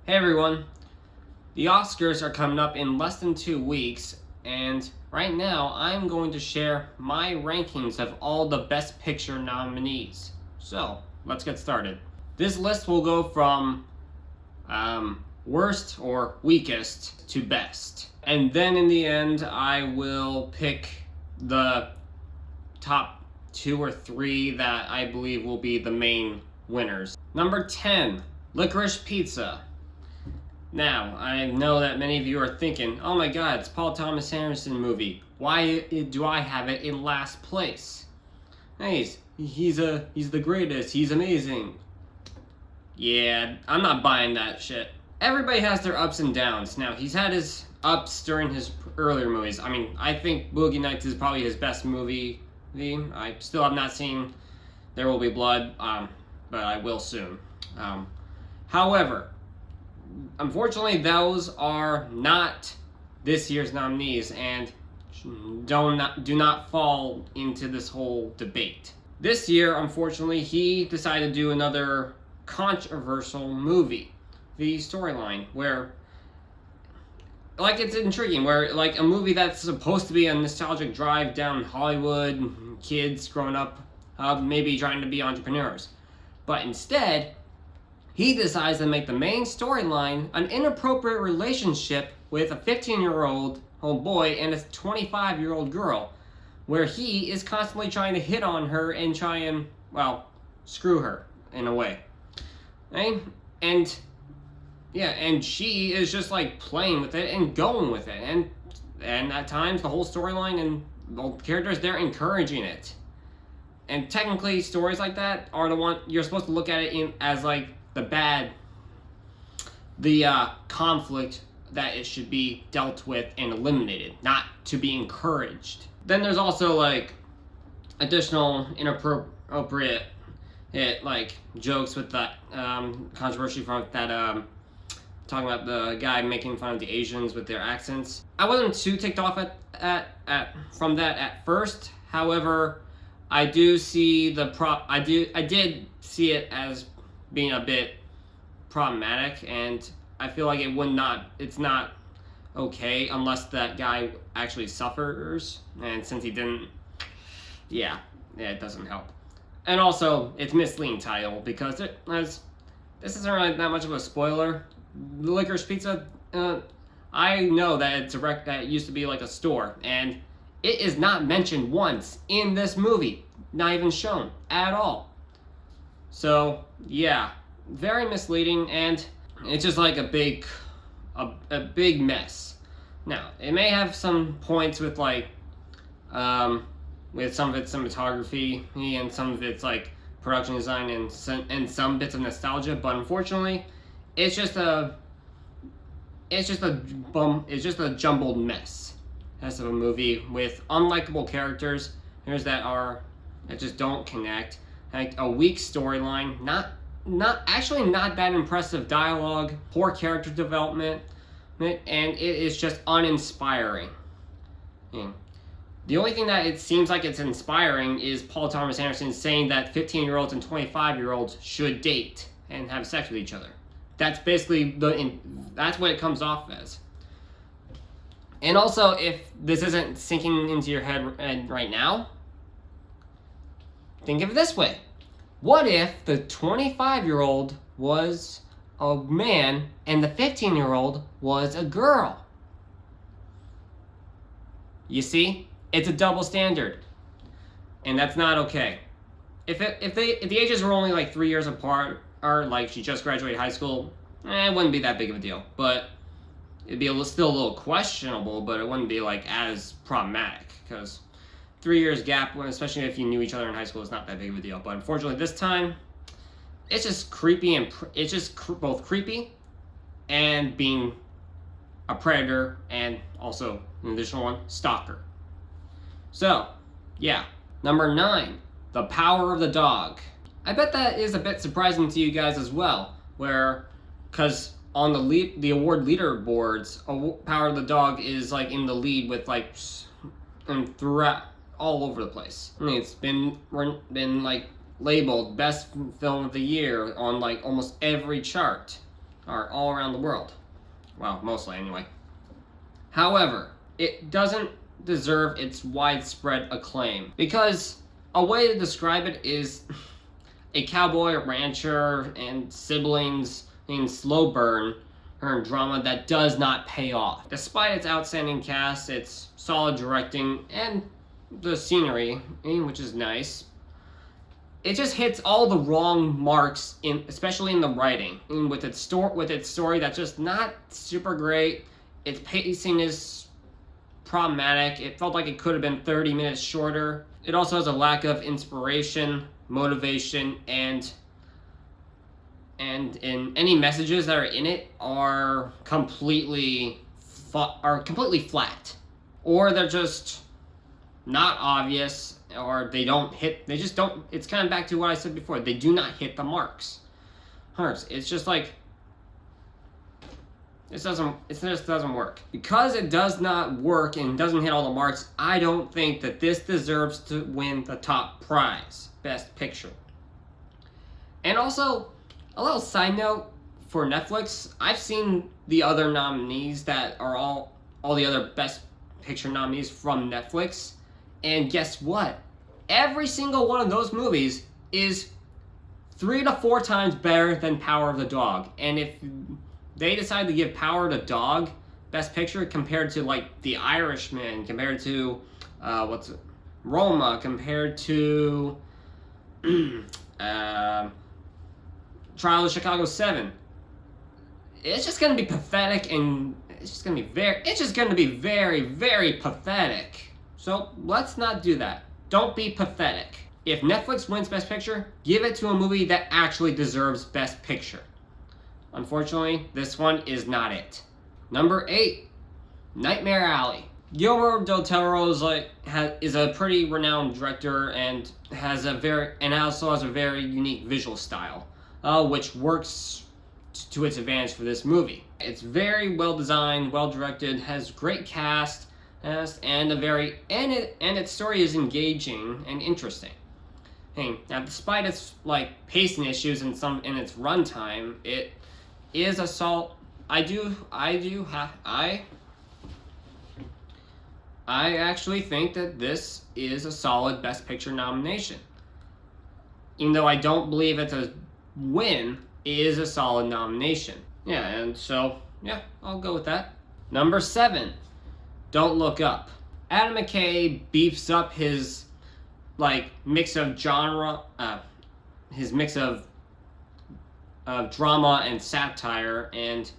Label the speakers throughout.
Speaker 1: Hey everyone, the Oscars are coming up in less than 2 weeks, and right now I'm going to share my rankings of all the Best Picture nominees. So, let's get started. This list will go from worst or weakest to best. And then in the end, I will pick the top 2 or 3 that I believe will be the main winners. Number 10, Licorice Pizza. Now, I know that many of you are thinking, oh my god, it's Paul Thomas Anderson movie. Why do I have it in last place? Hey, he's the greatest, he's amazing. Yeah, I'm not buying that shit. Everybody has their ups and downs. Now, he's had his ups during his earlier movies. I mean, I think Boogie Nights is probably his best movie. I still have not seen There Will Be Blood, but I will soon. However, unfortunately, those are not this year's nominees and do not fall into this whole debate. This year, unfortunately, he decided to do another controversial movie, the storyline, where, like, it's intriguing, where, like, a movie that's supposed to be a nostalgic drive down Hollywood, kids growing up, maybe trying to be entrepreneurs. But instead, he decides to make the main storyline an inappropriate relationship with a 15-year-old boy and a 25-year-old girl, where he is constantly trying to hit on her and try and, well, screw her in a way. And she is just like playing with it and going with it, and at times the whole storyline and the characters, they're encouraging it. And technically, stories like that are the one you're supposed to look at it as like the conflict that it should be dealt with and eliminated, not to be encouraged. Then there's also like additional inappropriate like jokes with that controversy from that talking about the guy making fun of the Asians with their accents. I wasn't too ticked off from that at first. However, I do see I did see it as being a bit problematic, and I feel like it's not okay unless that guy actually suffers, and since he didn't, it doesn't help. And also, it's misleading title, because this isn't really that much of a spoiler. The Licorice Pizza, I know that that it used to be like a store, and it is not mentioned once in this movie, not even shown at all. So, yeah, very misleading, and it's just like a big mess. Now, it may have some points with like, with some of its cinematography and some of its like production design and some bits of nostalgia, but unfortunately, it's just a jumbled mess. That's of a movie with unlikable characters that just don't connect. Like a weak storyline, not that impressive dialogue, poor character development, and it is just uninspiring. The only thing that it seems like it's inspiring is Paul Thomas Anderson saying that 15-year-olds and 25-year-olds should date and have sex with each other. That's basically that's what it comes off as. And also, if this isn't sinking into your head right now, think of it this way. What if the 25-year-old was a man and the 15-year-old was a girl? You see? It's a double standard. And that's not okay. If the ages were only like 3 years apart, or like she just graduated high school, it wouldn't be that big of a deal. But it'd be still a little questionable, but it wouldn't be like as problematic, because 3 years gap, especially if you knew each other in high school, is not that big of a deal. But unfortunately, this time, it's just creepy, and it's just both creepy and being a predator, and also an additional one, stalker. So, yeah. Number 9, The Power of the Dog. I bet that is a bit surprising to you guys as well, because on the award leaderboards, Power of the Dog is like in the lead with like, and throughout all over the place. I mean, it's been like labeled best film of the year on like almost every chart. or all around the world. Well, mostly anyway. However, it doesn't deserve its widespread acclaim because a way to describe it is a cowboy, a rancher, and siblings in slow burn drama that does not pay off. Despite its outstanding cast, its solid directing, and the scenery, which is nice, it just hits all the wrong marks, especially in the writing. With its story that's just not super great. Its pacing is problematic. It felt like it could have been 30 minutes shorter. It also has a lack of inspiration, motivation, and in any messages that are in it are completely flat, or they're just not obvious, or they just don't. It's kind of back to what I said before. They do not hit the marks. It's just like it just doesn't work. Because it does not work and doesn't hit all the marks, I don't think that this deserves to win the top prize, Best Picture. And also, a little side note for Netflix, I've seen the other nominees that are all the other Best Picture nominees from Netflix, and guess what? Every single one of those movies is 3 to 4 times better than Power of the Dog. And if they decide to give Power of the Dog Best Picture compared to like The Irishman, compared to Roma, compared to Trial of Chicago 7, it's just gonna be pathetic, and it's just gonna be very, very pathetic. So let's not do that. Don't be pathetic. If Netflix wins Best Picture, give it to a movie that actually deserves Best Picture. Unfortunately, this one is not it. Number 8, Nightmare Alley. Guillermo del Toro is a pretty renowned director and also has a very unique visual style, which works to its advantage for this movie. It's very well designed, well directed, has great cast, and its story is engaging and interesting. Now, despite its pacing issues and in its runtime, it is a solid. I actually think that this is a solid Best Picture nomination. Even though I don't believe it's a win, it is a solid nomination. Yeah, and so, yeah, I'll go with that. Number 7, Don't Look Up. Adam McKay beefs up his mix of genre, his mix of drama and satire and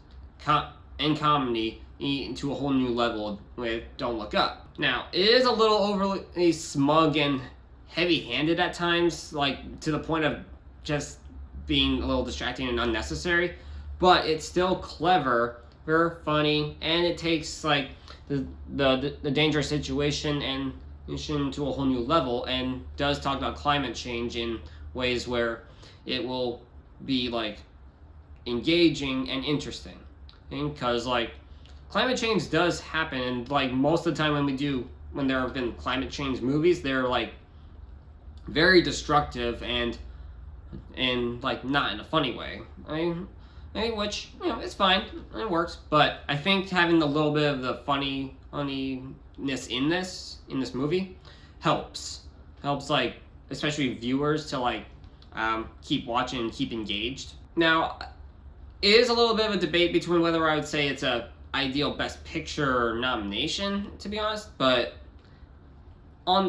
Speaker 1: comedy into a whole new level with Don't Look Up. Now, it is a little overly smug and heavy-handed at times, to the point of just being a little distracting and unnecessary, but it's still clever, very funny, and it takes the dangerous situation and to a whole new level, and does talk about climate change in ways where it will be engaging and interesting. Because climate change does happen, and most of the time when there have been climate change movies, they're very destructive and not in a funny way. Which it's fine, it works. But I think having a little bit of the funniness in this movie helps especially viewers to keep watching and keep engaged. Now, it is a little bit of a debate between whether I would say it's a ideal Best Picture nomination, to be honest, but I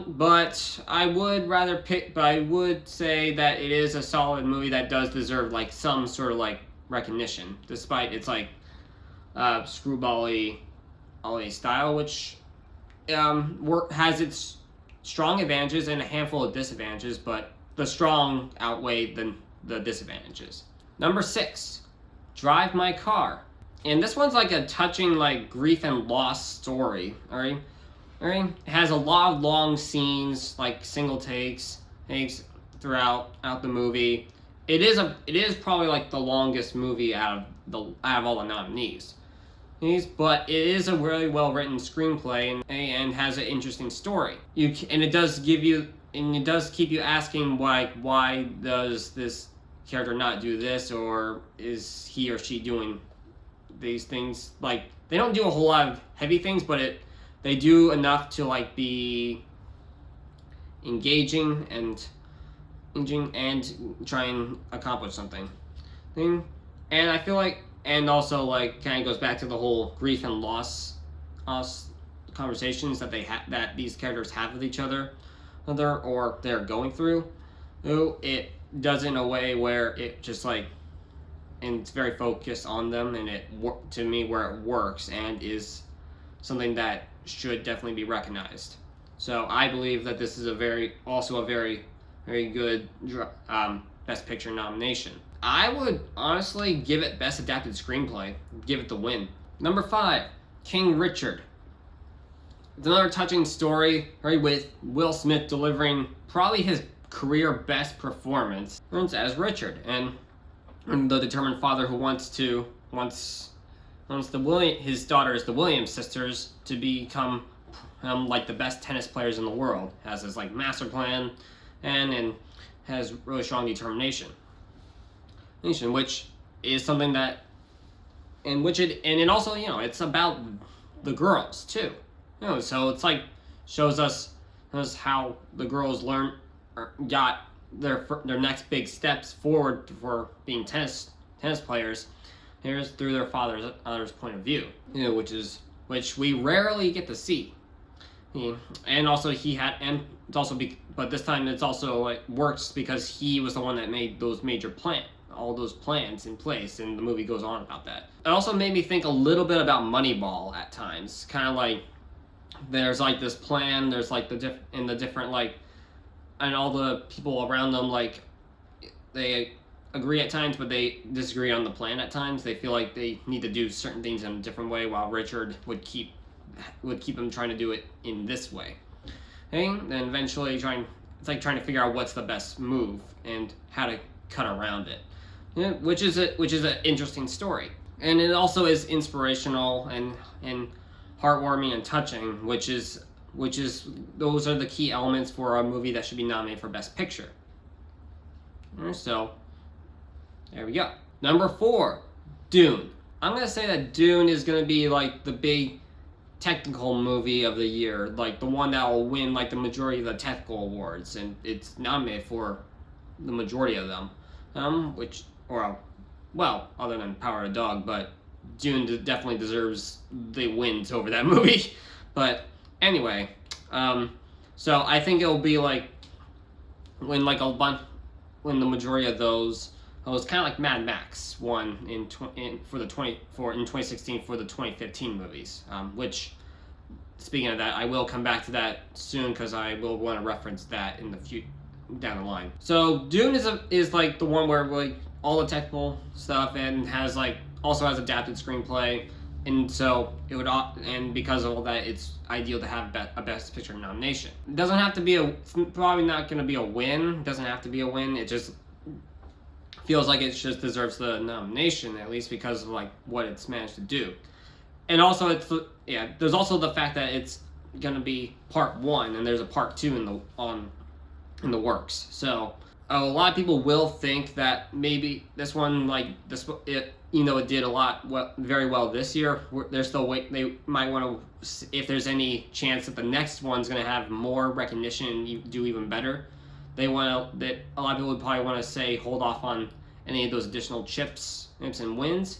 Speaker 1: would say that it is a solid movie that does deserve some sort of recognition, despite its screwball-y style, which has its strong advantages and a handful of disadvantages, but the strong outweigh the disadvantages. Number 6, Drive My Car. And this one's a touching grief and loss story. Alright? It has a lot of long scenes, single takes throughout the movie. It is probably the longest movie out of all the nominees. But it is a really well written screenplay and has an interesting story. It does keep you asking why does this character not do this, or is he or she doing these things? Like, they don't do a whole lot of heavy things, but they do enough to like be engaging and try and accomplish something. And I feel like, and also like kind of goes back to the whole grief and loss conversations that that these characters have with each other, or they're going through. It does in a way where it just like, and it's very focused on them, and to me where it works and is something that should definitely be recognized. So I believe that this is also a very good Best Picture nomination. I would honestly give it Best Adapted Screenplay, give it the win. Number 5, King Richard. It's another touching story, right, with Will Smith delivering probably his career best performance as Richard, and the determined father who wants his daughters, the Williams sisters, to become like the best tennis players in the world. Has his like master plan, and has really strong determination. Which is something that, and it also, it's about the girls too. So it's like shows us how the girls got their next big steps forward for being tennis players. Here's through their father's point of view, which we rarely get to see. And also but this time it's also like works because he was the one that made those all those plans in place, and the movie goes on about that. It also made me think a little bit about Moneyball at times, kind of like there's like this plan, there's like the different like, and all the people around them, like they agree at times, but they disagree on the plan at times. They feel like they need to do certain things in a different way, while Richard would keep them trying to do it in this way. And then eventually it's like trying to figure out what's the best move and how to cut around it. Which is an interesting story. And it also is inspirational and heartwarming and touching, which is those are the key elements for a movie that should be nominated for Best Picture. So there we go. Number 4, Dune. I'm gonna say that Dune is gonna be like the big technical movie of the year, like the one that will win like the majority of the technical awards, and it's nominated for the majority of them. Other than Power of the Dog, but Dune definitely deserves the wins over that movie. But anyway, so I think it'll be like when the majority of those. It was kind of like Mad Max won in 2016 for the 2015 movies. Which, speaking of that, I will come back to that soon because I will want to reference that in the future down the line. So Dune is like the one where like all the technical stuff, and also has adapted screenplay, and so and because of all that, it's ideal to have a Best Picture nomination. It doesn't have to be it's probably not going to be a win. It doesn't have to be a win. It just feels like it just deserves the nomination, at least because of like what it's managed to do. And also there's also the fact that it's gonna be part 1 and there's a part 2 in the works. So a lot of people will think that maybe this one it did very well this year. They're still they might want to, if there's any chance that the next one's gonna have more recognition and do even better. A lot of people would probably want to say hold off on any of those additional chips and wins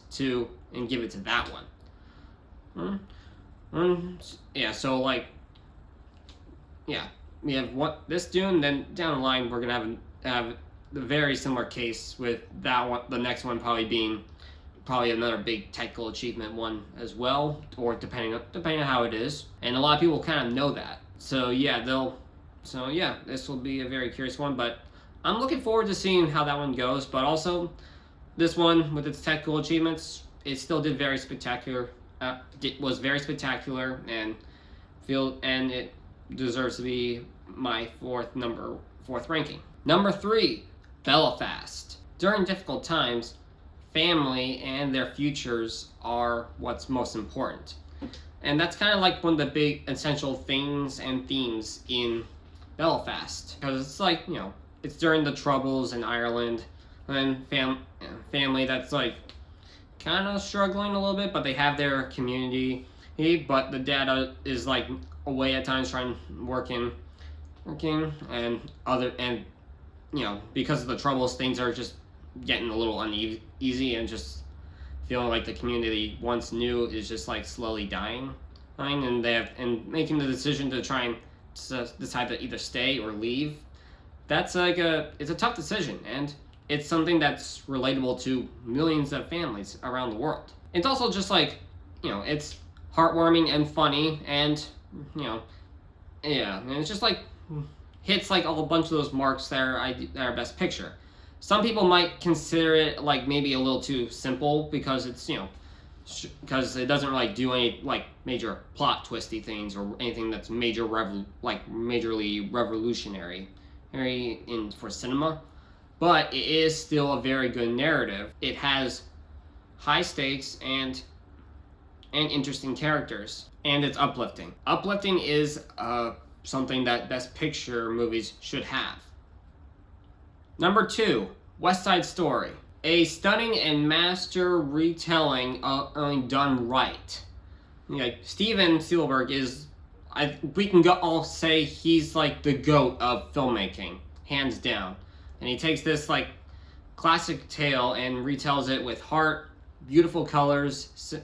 Speaker 1: and give it to that one. We have this Dune, then down the line we're gonna have the very similar case with that one. The next one probably being another big technical achievement one as well, or depending on how it is. And a lot of people kind of know that. So this will be a very curious one, but I'm looking forward to seeing how that one goes. But also, this one with its technical achievements, it still did very spectacular. It was very spectacular, and it deserves to be my fourth ranking. Number 3, Belfast. During difficult times, family and their futures are what's most important, and that's kind of like one of the big essential things and themes in Belfast, because it's like, it's during the Troubles in Ireland, and family that's like kind of struggling a little bit, but they have their community. But the dad is like away at times, working, and because of the troubles, things are just getting a little uneasy, and just feeling like the community once knew is just like slowly dying, and making the decision to try and decide to either stay or leave. It's a tough decision, and it's something that's relatable to millions of families around the world. It's also just like, it's heartwarming and funny, and and it's just like hits like a whole bunch of those marks that are Best Picture. Some people might consider it like maybe a little too simple because it's because it doesn't really do any like major plot twisty things or anything that's majorly revolutionary for cinema, but it is still a very good narrative. It has high stakes and interesting characters, and it's uplifting. Uplifting is something that Best Picture movies should have. Number 2, West Side Story. A stunning and master retelling done right. Steven Spielberg is, we can all say he's like the GOAT of filmmaking, hands down. And he takes this like classic tale and retells it with heart, beautiful colors,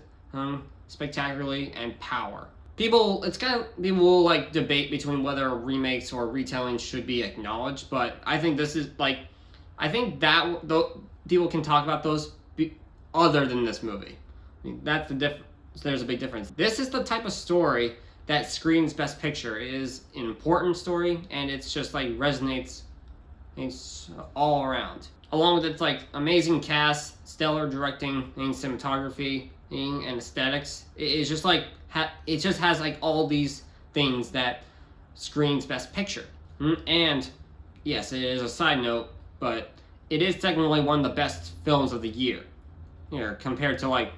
Speaker 1: spectacularly, and power. People will like debate between whether remakes or retelling should be acknowledged, but I think that people can talk about those other than this movie. That's the difference. There's a big difference. This is the type of story that screams Best Picture. It is an important story, and it's just like resonates. It's all around. Along with its like amazing cast, stellar directing, and cinematography, and aesthetics. It's just like it just has like all these things that screams Best Picture. And yes, it is a side note, but it is technically one of the best films of the year. Compared to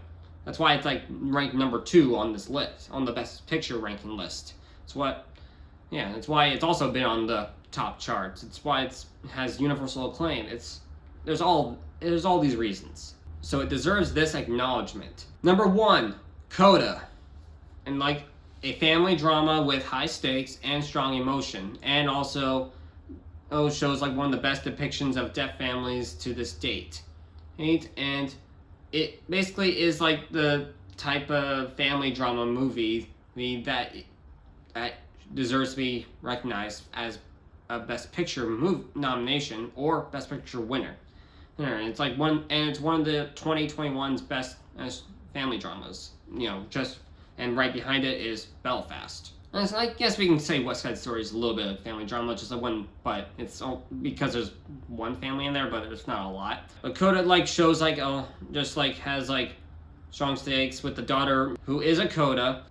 Speaker 1: that's why it's like ranked number 2 on this list, on the Best Picture ranking list. That's why it's also been on the top charts. It's why it has universal acclaim. There's all these reasons. So it deserves this acknowledgement. Number 1, Coda. And like a family drama with high stakes and strong emotion, and also shows like one of the best depictions of deaf families to this date. And it basically is like the type of family drama movie that deserves to be recognized as a Best Picture nomination or Best Picture winner. It's like it's one of the 2021's best family dramas. And right behind it is Belfast. And I guess we can say West Side Story is a little bit of family drama, just like one, but it's all because there's one family in there, but there's not a lot. But Coda shows has strong stakes with the daughter who is a Coda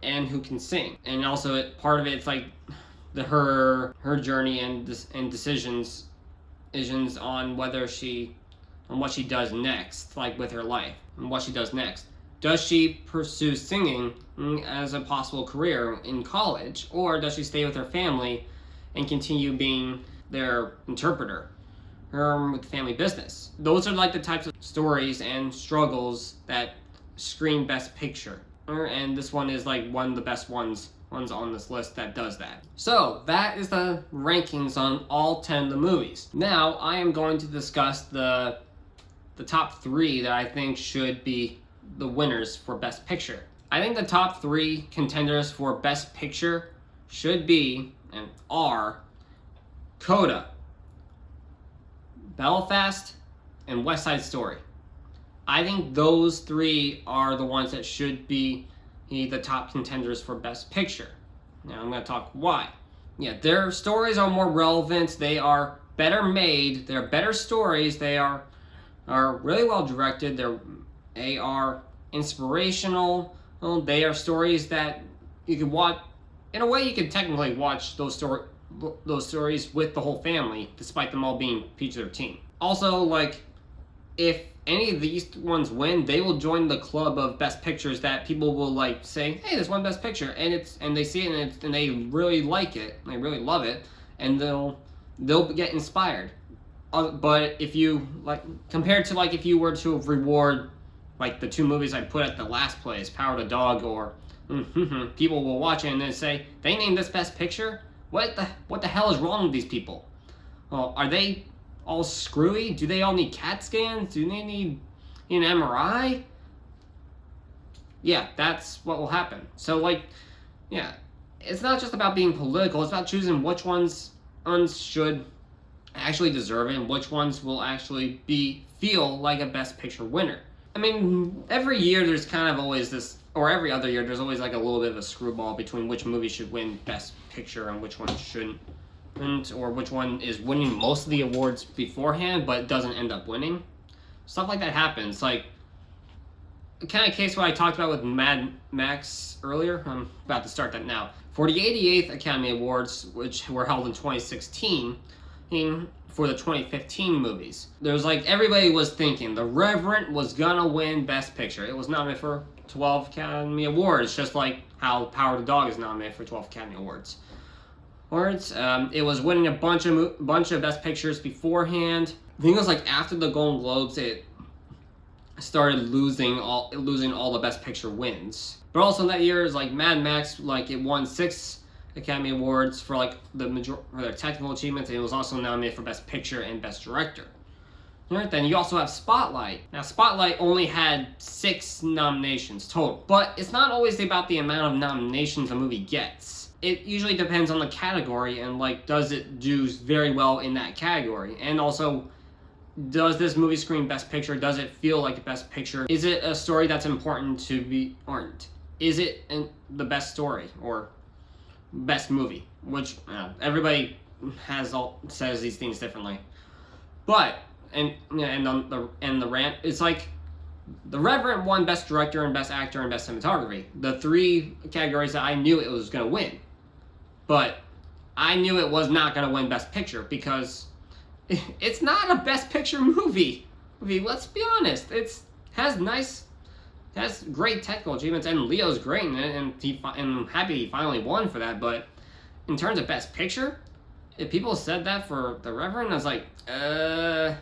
Speaker 1: and who can sing, and also part of it's like her journey and decisions on what she does next, like with her life and what she does next. Does she pursue singing as a possible career in college, or does she stay with her family and continue being their interpreter with the family business? Those are like the types of stories and struggles that scream Best Picture, and this one is like one of the best ones on this list that does that. So that is the rankings on all 10 of the movies. Now I am going to discuss the top 3 that I think should be the winners for Best Picture. I think the top 3 contenders for Best Picture should be and are Coda, Belfast, and West Side Story. I think those 3 are the ones that should be the top contenders for Best Picture. Now I'm going to talk why. Their stories are more relevant. They are better made. They're better stories. They are really well directed. They are inspirational. They are stories that you can watch. In a way, you can technically watch those stories with the whole family, despite them all being PG-13. Also, if any of these ones win, they will join the club of Best Pictures that people will say, hey, there's one Best Picture, and they see it and they really like it, and they really love it, and they'll get inspired. but if you like compared to like if you were to reward like the two movies I put at the last place, Power the Dog or people will watch it and then say they named this Best Picture. What the hell is wrong with these people? Well, are they all screwy? Do they all need CAT scans? Do they need an MRI? Yeah, that's what will happen. So like, yeah, it's not just about being political. It's about choosing which ones should actually deserve it and which ones will actually feel like a Best Picture winner. I mean, every year there's kind of always this, or every other year there's always like a little bit of a screwball between which movie should win Best Picture and which one shouldn't, or which one is winning most of the awards beforehand but doesn't end up winning. Stuff like that happens. Like the kind of case what I talked about with Mad Max earlier. I'm about to start that now. For the 88th Academy Awards, which were held in 2016, for the 2015 movies, there was like everybody was thinking The Revenant was gonna win Best Picture. It was nominated for 12 Academy Awards, just like how Power the Dog is nominated for 12 Academy Awards. It was winning a bunch of Best Pictures beforehand. I think it was like after the Golden Globes, it started losing all the Best Picture wins. But also in that year, it was like Mad Max, like it won 6 Academy Awards for like for their technical achievements, and it was also nominated for Best Picture and Best Director. Alright, then you also have Spotlight. Now Spotlight only had 6 nominations total, but it's not always about the amount of nominations a movie gets. It usually depends on the category and like does it do very well in that category, and also does this movie screen Best Picture? Does it feel like a Best Picture? Is it a story that's important to be aren't? Is it the best story or best movie? Which everybody says these things differently. But the rant, it's like The Revenant won Best Director and Best Actor and Best Cinematography. The 3 categories that I knew it was gonna win. But I knew it was not gonna win Best Picture because it's not a Best Picture movie. Let's be honest. Has great technical achievements, and Leo's great in it, and I'm happy he finally won for that. But in terms of Best Picture, if people said that for The Revenant, I was like, I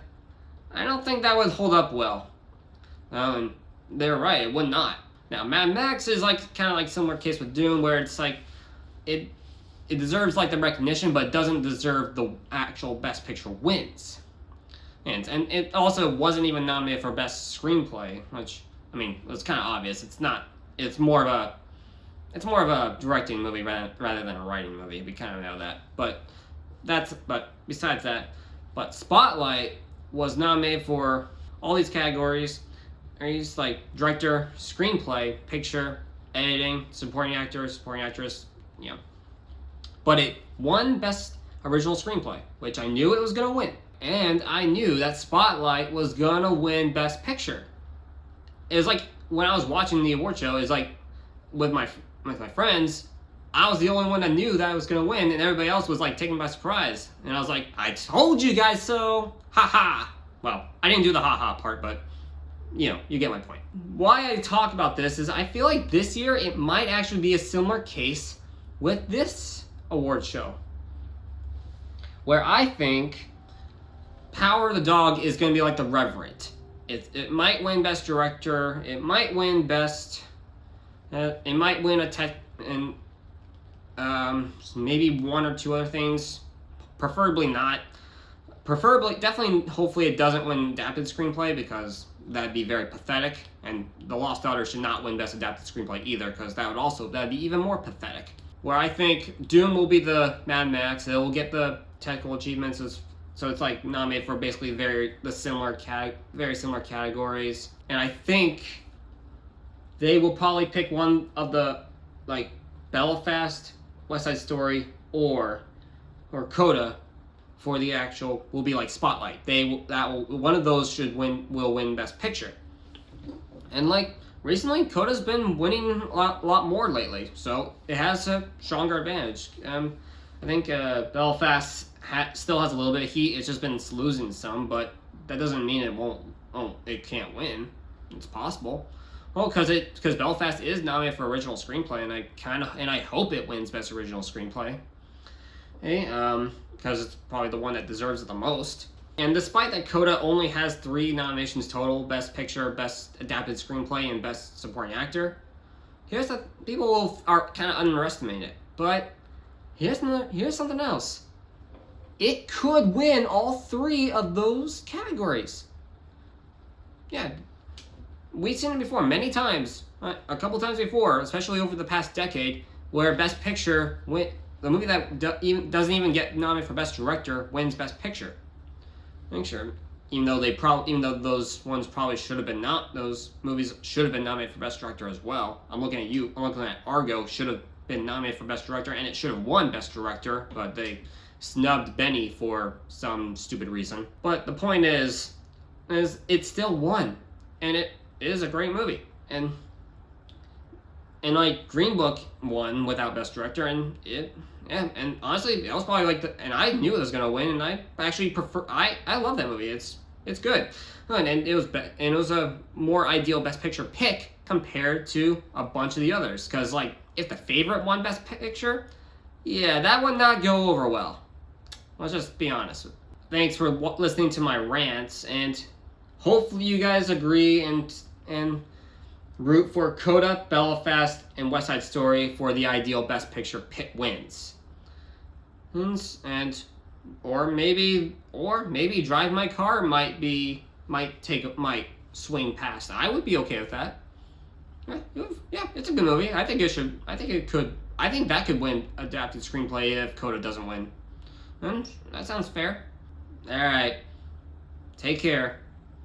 Speaker 1: don't think that would hold up well. And they're right, it would not. Now, Mad Max is like kind of like similar case with Dune, where it's like it deserves like the recognition, but it doesn't deserve the actual Best Picture wins. And it also wasn't even nominated for Best Screenplay, which I mean it's kind of obvious. It's not. It's more of a directing movie rather than a writing movie. We kind of know that. But besides that, but Spotlight was nominated for all these categories. He's like director, screenplay, picture, editing, supporting actor, supporting actress, yeah. But it won Best Original Screenplay, which I knew it was gonna win. And I knew that Spotlight was gonna win Best Picture. It was like when I was watching the award show, it's like with my friends, I was the only one that knew that I was gonna win, and everybody else was like taken by surprise. And I was like, I told you guys so, haha. Well, I didn't do the haha part, but you get my point. Why I talk about this is I feel like this year it might actually be a similar case with this award show, where I think Power the Dog is going to be like The Revenant. It might win Best Director. It might win Best. It might win a tech and maybe 1 or 2 other things. Preferably not. Definitely, hopefully it doesn't win Adapted Screenplay because that'd be very pathetic. And The Lost Daughter should not win Best Adapted Screenplay either because that'd be even more pathetic. Where I think Dune will be the Mad Max. It will get the technical achievements, so it's like nominated for basically very similar categories. And I think they will probably pick one of the like Belfast, West Side Story, or Coda for the actual will be like Spotlight. One of those will win Best Picture. And like recently, Coda's been winning a lot more lately, so it has a stronger advantage. I think Belfast still has a little bit of heat. It's just been losing some, but that doesn't mean it can't win. It's possible. Well, because Belfast is nominated for original screenplay, and I hope it wins Best Original Screenplay. Okay, because it's probably the one that deserves it the most. And despite that Coda only has 3 nominations total, Best Picture, Best Adapted Screenplay, and Best Supporting Actor, here's the people are kind of underestimating it. But here's something else. It could win all 3 of those categories. Yeah, we've seen it before many times, a couple times before, especially over the past decade, where Best Picture, the movie that doesn't even get nominated for Best Director wins Best Picture. Make sure, even though those ones probably should have been those movies should have been nominated for Best Director as well. I'm looking at you. I'm looking at Argo. Should have been nominated for Best Director, and it should have won Best Director, but they snubbed Benny for some stupid reason. But the point is it still won, and it is a great movie. And like Green Book won without Best Director, and and honestly, it was probably and I knew it was gonna win, and I actually prefer. I love that movie. It's good, and it was a more ideal Best Picture pick compared to a bunch of the others. Because like if The Favorite won Best Picture, yeah, that would not go over well. Let's just be honest. Thanks for listening to my rants, and hopefully you guys agree and root for Coda, Belfast, and West Side Story for the ideal Best Picture pick wins. Or maybe Drive My Car might swing past. I would be okay with that. Yeah, it's a good movie. I think that could win Adapted Screenplay if Coda doesn't win. And that sounds fair. All right. Take care.